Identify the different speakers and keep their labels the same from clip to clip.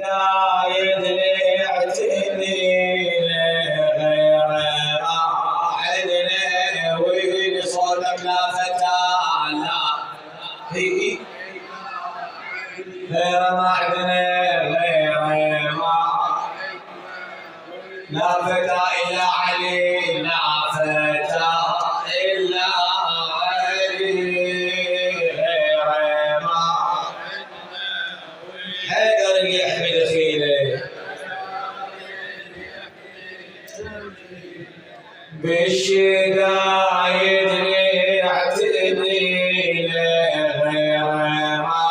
Speaker 1: لا يدري اعتني غير ما عدنا وين صوتك لا فتى لا هي غير ما عدنا غير ما لا فتى إلا علي لا فتى إلا علي غير ما حيدر اللي يحمد خيله بالشدايد يعتني غير ما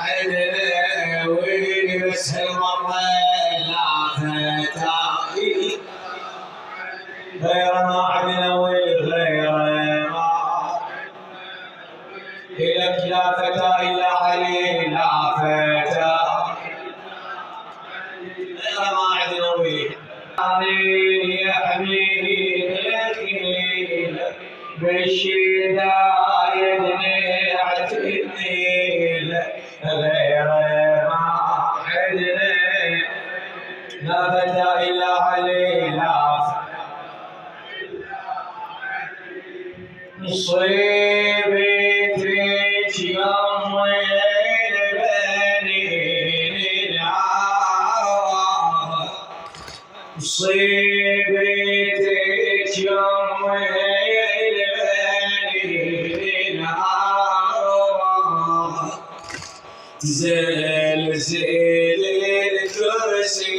Speaker 1: عدنا وين بس هالمرة لا فتى غير ما عدنا وغير ما إلك لا فتى إلا علي لا فتى غير ما عدنا وغير يحميني بالشدايد يعتني غير ما عدنا لا فتى إلا علي لا مصيبتك يوم البنين العار مصيبتك يوم البنين العار تزلزل الكرسي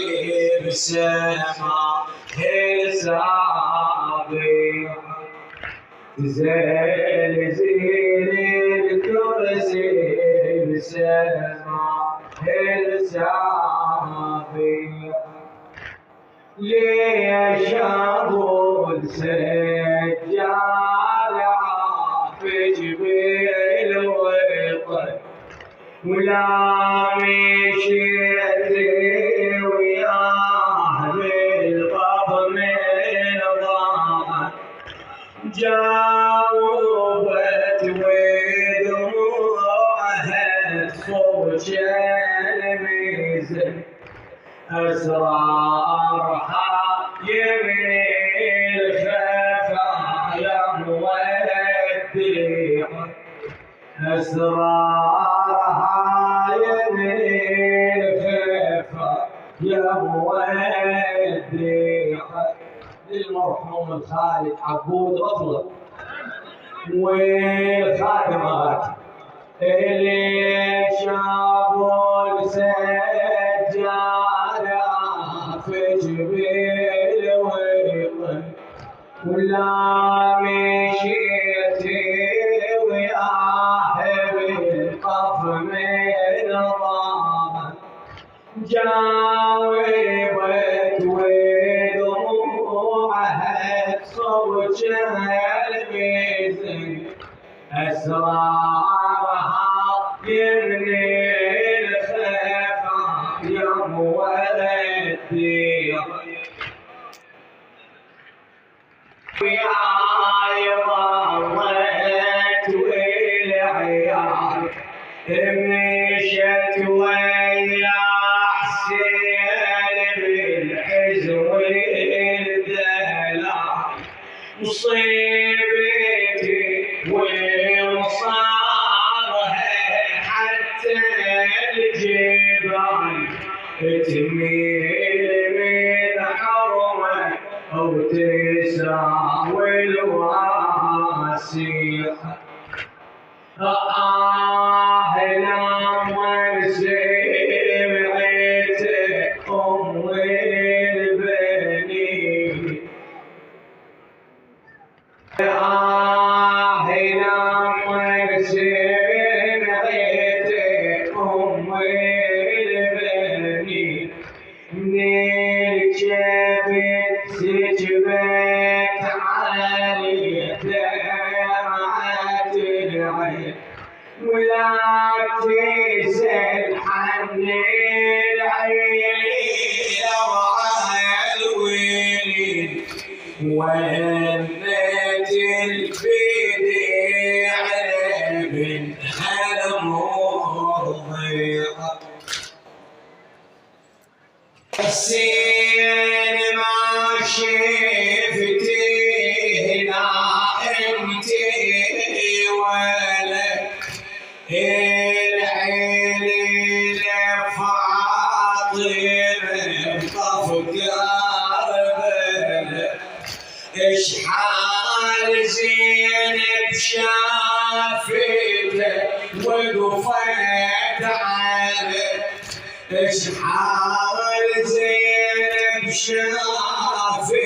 Speaker 1: بسماء السابق زلزل الكرسي بسماء السابق ليش ابو السجال في جبال الوطن ولا مشيت وياه بالقبر من ضاع جاوبت ودموعها صوت الميزن أسرارها يمين الخفايا موديها أسرارها يمين الخفايا موديها للمرحوم الخالد عبود أطلق والخادمات اللي شافوا السجارة في جبال ويطن ولا مشيت وياه بالقف من ضامن جاوبت ودموعها صوت الميزن أسرارها يمني الخفايا موديها وياي ضرت والعيال مشت ويا حسين بالحزن والدلال مصيبتي ومصارها حتى الجبال تميل من حرمه او تساوي الواسيخ لما سمعت ام البنين لما سمعت ام البنين من الجبل سجبت علي دمعة العين ولا تسأل عن العين والويل وهنت البديع من هالموضيع حسين ما شفتي هنا انتي ولا العين لفاطمة طف قلبه اشحال زينب شافته وقفت عليه اشحال زينب شافته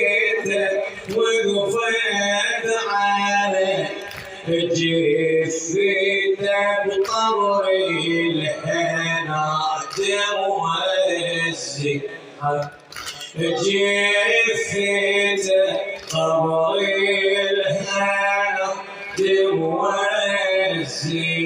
Speaker 1: وقفت عليه جثته بقبر الهنا توزي جثته قبر الهنا توزي